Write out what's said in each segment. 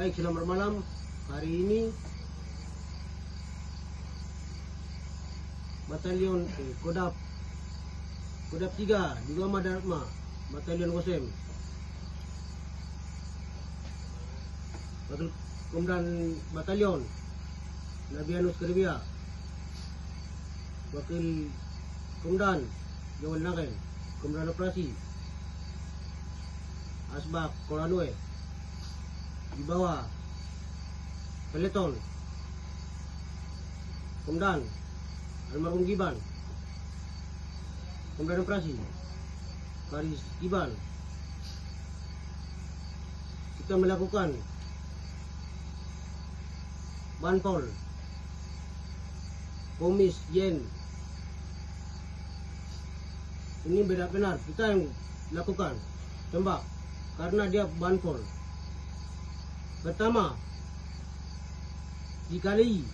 Baik, selamat malam. Hari ini Batalion Kodap 3 di Gama Dharma, Batalion Kosem. Komandan Batalion Nabianus Karibia, Wakil Komandan Jawal Naken, Komandan Operasi Asbak Kolanue, di bawah Peleton Komandan Almarhum Giban, Komandan Operasi Karis Giban. Kita melakukan Banpol Komis Yen. Ini beda benar, kita yang lakukan tembak karena dia Banpol. Pertama, dikali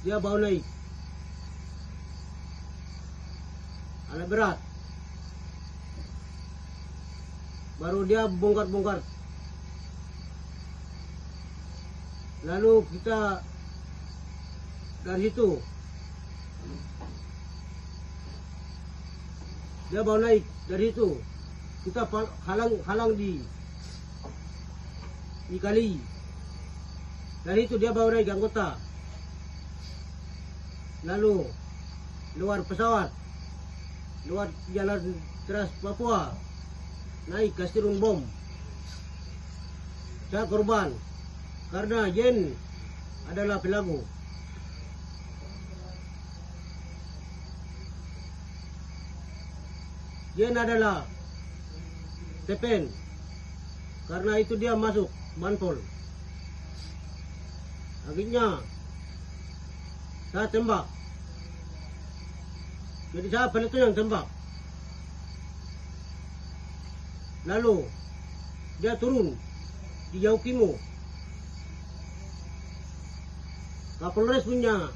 dia bawa naik alat berat, baru dia bongkar-bongkar. Lalu kita dari situ dia bawa naik, dari situ kita halang di kali. Dari itu dia bawa naik anggota, lalu luar pesawat, luar jalan Trans Papua, naik ke Stirun Bom. Saya korban karena Yen adalah pelaku. Yen adalah TPN, karena itu dia masuk Banpol. Akhirnya saya tembak. Jadi saya itu yang tembak. Lalu dia turun di Yaukimo. Kapolres punya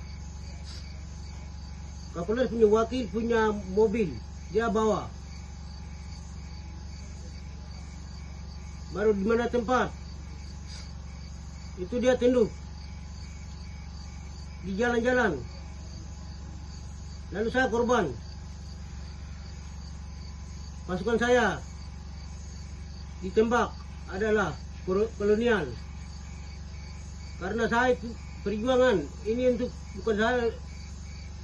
wakil punya mobil, dia bawa. Baru di mana tempat itu dia tenduk di jalan-jalan. Lalu saya korban. Pasukan saya ditembak adalah kolonial. Karena saya itu perjuangan ini untuk, bukan saya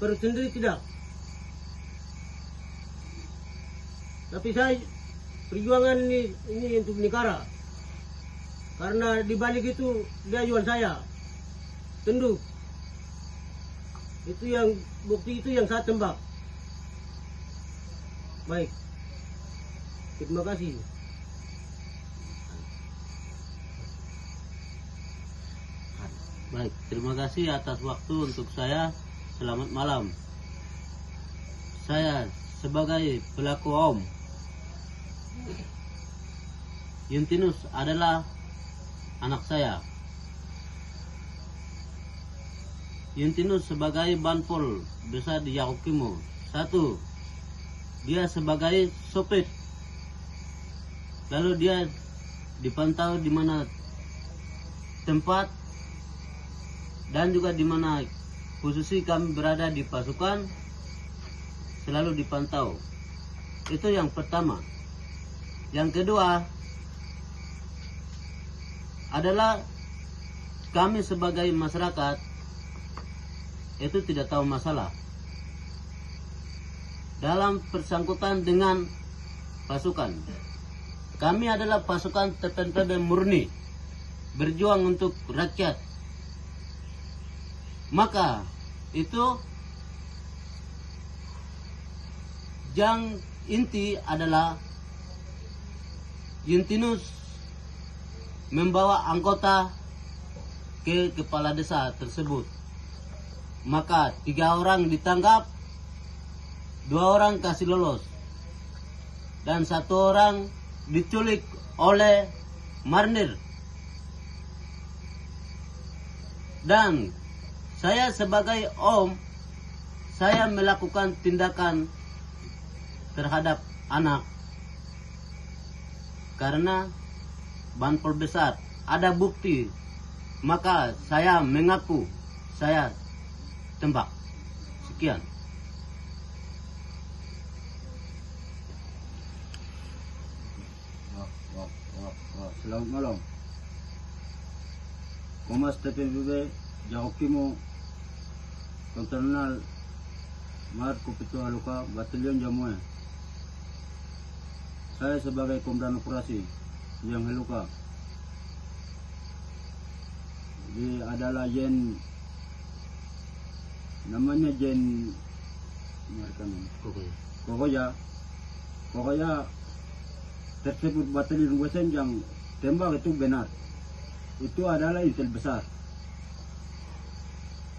perut sendiri, tidak. Tapi saya perjuangan ini untuk negara. Karena di balik itu dia jual saya tenduk. Itu yang bukti, itu yang saya tembak. Baik, terima kasih. Baik, terima kasih atas waktu untuk saya. Selamat malam. Saya sebagai pelaku OM, Yuntinus adalah anak saya. Yuntinus sebagai Banpol besar di Yaukimo. 1. Dia sebagai sopir. Lalu dia dipantau di mana tempat dan juga di mana posisi kami berada di pasukan, selalu dipantau. Itu yang pertama. Yang kedua adalah kami sebagai masyarakat itu tidak tahu masalah dalam bersangkutan dengan pasukan. Kami adalah pasukan TPNPB murni, berjuang untuk rakyat. Maka itu yang inti adalah Yuntinus membawa anggota ke kepala desa tersebut. Maka 3 orang ditangkap, 2 orang kasih lolos, dan 1 orang diculik oleh marinir. Dan saya sebagai OM, saya melakukan tindakan terhadap anak karena Banpol besar ada bukti, maka saya mengaku saya tembak. Sekian. Selamat malam. Komas TPBB Jahokimo Konternal Marko Ketua Luka Batalion Jamue. Saya sebagai komandan operasi yang Heluka. Jadi adalah Jen, namanya Jen Kokoya tersebut batalion Wesen yang tembak itu benar. Itu adalah intel besar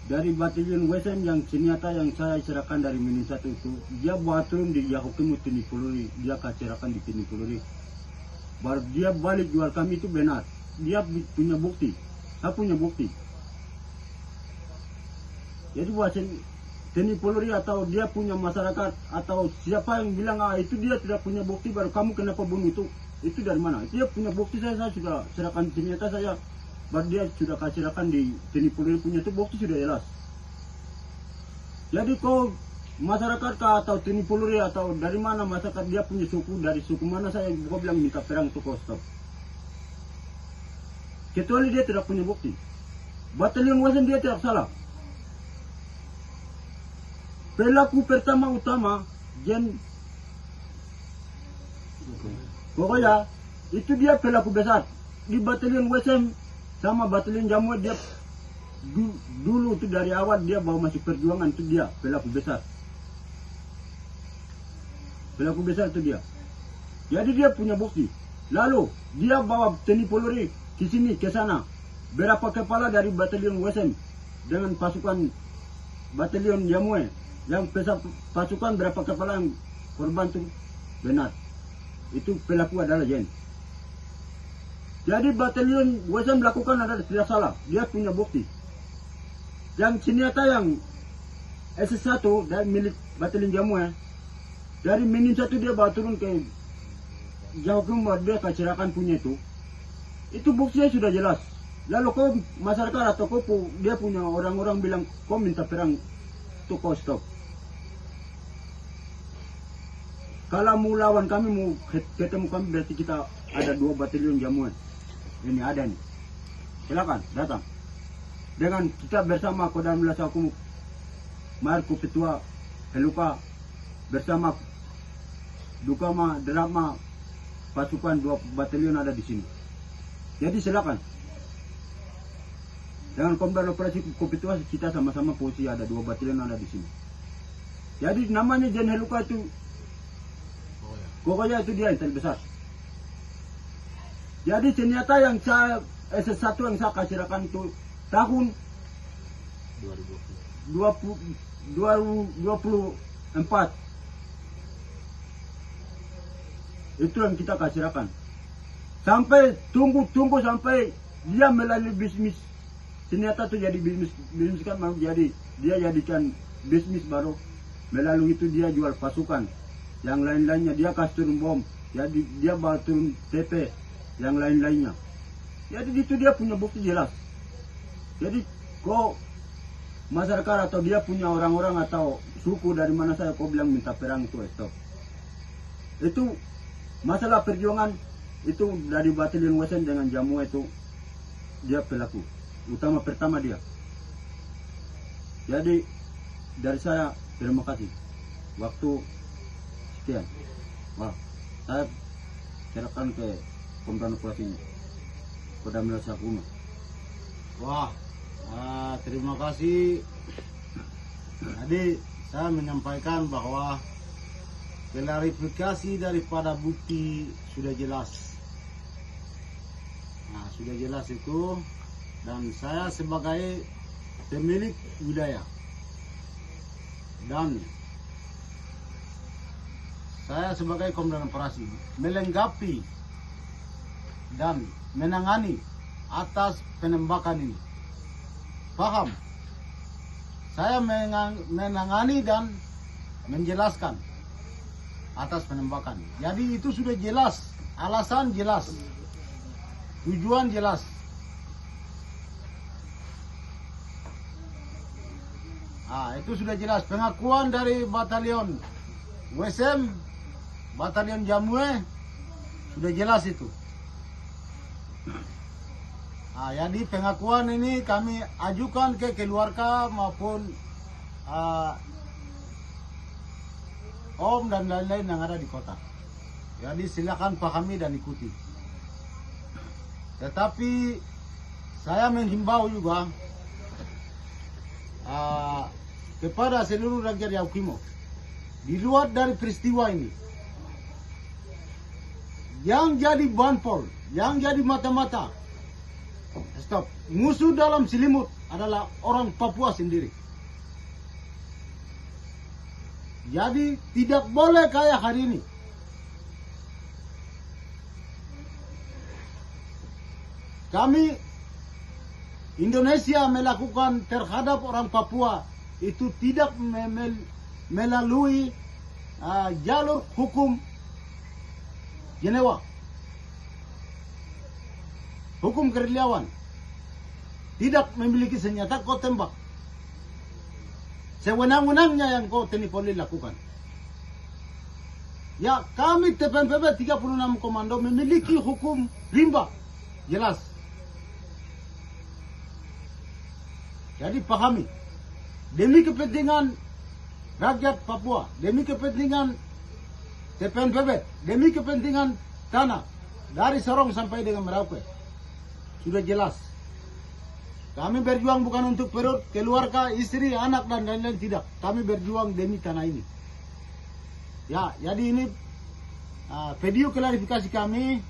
dari batalion Wesen yang senjata yang saya serahkan dari Minin 1 itu. Dia bawa turun di Yahokimu Tinipuluri, dia serahkan di Tinipuluri, baru dia balik jual kami. Itu benar, dia punya bukti, saya punya bukti. Jadi buat Tinipuluri atau dia punya masyarakat atau siapa yang bilang itu dia tidak punya bukti, baru kamu kenapa bunuh itu dari mana? Dia punya bukti, saya sudah serahkan senjata saya, baru dia sudah serahkan di Tinipuluri punya, itu bukti sudah jelas. Jadi kau masyarakat kah atau Tinipuluri atau dari mana masyarakat, dia punya suku, dari suku mana saya kau bilang minta perang itu kau stop. Kecuali dia tidak punya bukti. Batalion Wesen dia tidak salah. Pelaku pertama utama Jen pokoknya itu dia pelaku besar di batalion Wesen sama batalion Jamue. Dia dulu itu dari awal dia bawa masuk perjuangan, itu dia pelaku besar. Pelaku besar itu dia. Jadi dia punya bukti. Lalu dia bawa Tinipuluri ke sini ke sana. Berapa kepala dari batalion Wesen dengan pasukan batalion Jamue yang pasukan berapa kepala yang korban itu benar. Itu pelaku adalah Jen. Jadi batalion Wesen melakukan adalah tidak salah, dia punya bukti. Yang senjata yang SS1 dari milik batalion Jamue, dari Minin 1 dia bawa turun ke Jawakum, dia kecerakan punya itu buktinya sudah jelas. Lalu kau masyarakat atau kau dia punya orang-orang bilang kau minta perang, itu kau stop. Kalau mau lawan kami, mau ketemu kami, berarti kita ada 2 batalion Jamue. Ini ada nih. Silakan datang. Dengan kita bersama Kodam Lasaku Marko Ketua Heluka bersama Dukama Drama pasukan 2 batalion ada di sini. Jadi silakan. Dengan komandan operasi Ketua kita sama-sama posisi ada 2 batalion ada di sini. Jadi namanya Jen Heluka itu pokoknya itu dia intel besar. Jadi senjata yang saya SS1 yang saya kasihkan itu tahun 2024. Itu yang kita kasihkan. Sampai tunggu sampai dia melalui bisnis senjata itu jadi bisnis kan, mau jadi dia jadikan bisnis, baru melalui itu dia jual pasukan. Yang lain-lainnya dia kasih turun bom, jadi dia bawa turun TP, yang lain-lainnya. Jadi itu dia punya bukti jelas. Jadi kok masyarakat atau dia punya orang-orang atau suku dari mana saya kau bilang minta perang itu stop. Itu masalah perjuangan itu dari batalion Wesen dengan Jamue itu dia pelaku utama pertama dia. Jadi dari saya terima kasih. Waktu sekian. Wah, saya serahkan ke komandan operasi Kodam Lasaku. Wah, terima kasih. Jadi saya menyampaikan bahwa klarifikasi daripada bukti sudah jelas. Nah, sudah jelas itu, dan saya sebagai pemilik wilayah dan saya sebagai komandan operasi melengkapi dan menangani atas penembakan ini. Paham? Saya menangani dan menjelaskan atas penembakan. Jadi itu sudah jelas, alasan jelas, tujuan jelas. Nah, itu sudah jelas pengakuan dari batalion WSM, batalion Jamwe, sudah jelas itu. Nah, jadi pengakuan ini kami ajukan ke keluarga maupun Om dan lain-lain yang ada di kota. Jadi silakan pahami dan ikuti. Tetapi saya menghimbau juga kepada seluruh rakyat Yaukimo, di luar dari peristiwa ini, yang jadi banpol, yang jadi mata-mata, stop. Musuh dalam selimut adalah orang Papua sendiri. Jadi tidak boleh kayak hari ini. Kami Indonesia melakukan terhadap orang Papua itu tidak melalui jalur hukum Jenewa, hukum kereliawan. Tidak memiliki senjata kau tembak. Sewenang-wenangnya yang kau TNI Polri lakukan. Ya, kami TPNPB 36 Komando memiliki hukum rimba. Jelas. Jadi pahami. Demi kepentingan rakyat Papua, demi kepentingan TPNPB, demi kepentingan tanah, dari Sorong sampai dengan Merauke. Sudah jelas. Kami berjuang bukan untuk perut, keluarga, istri, anak, dan lain-lain, tidak. Kami berjuang demi tanah ini. Ya, jadi ini video klarifikasi kami,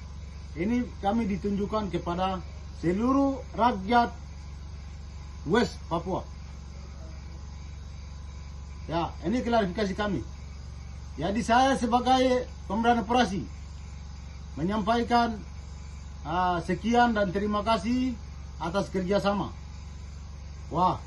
ini kami ditunjukkan kepada seluruh rakyat West Papua. Ya, ini klarifikasi kami. Jadi saya sebagai komandan operasi menyampaikan sekian dan terima kasih atas kerjasama. Wah,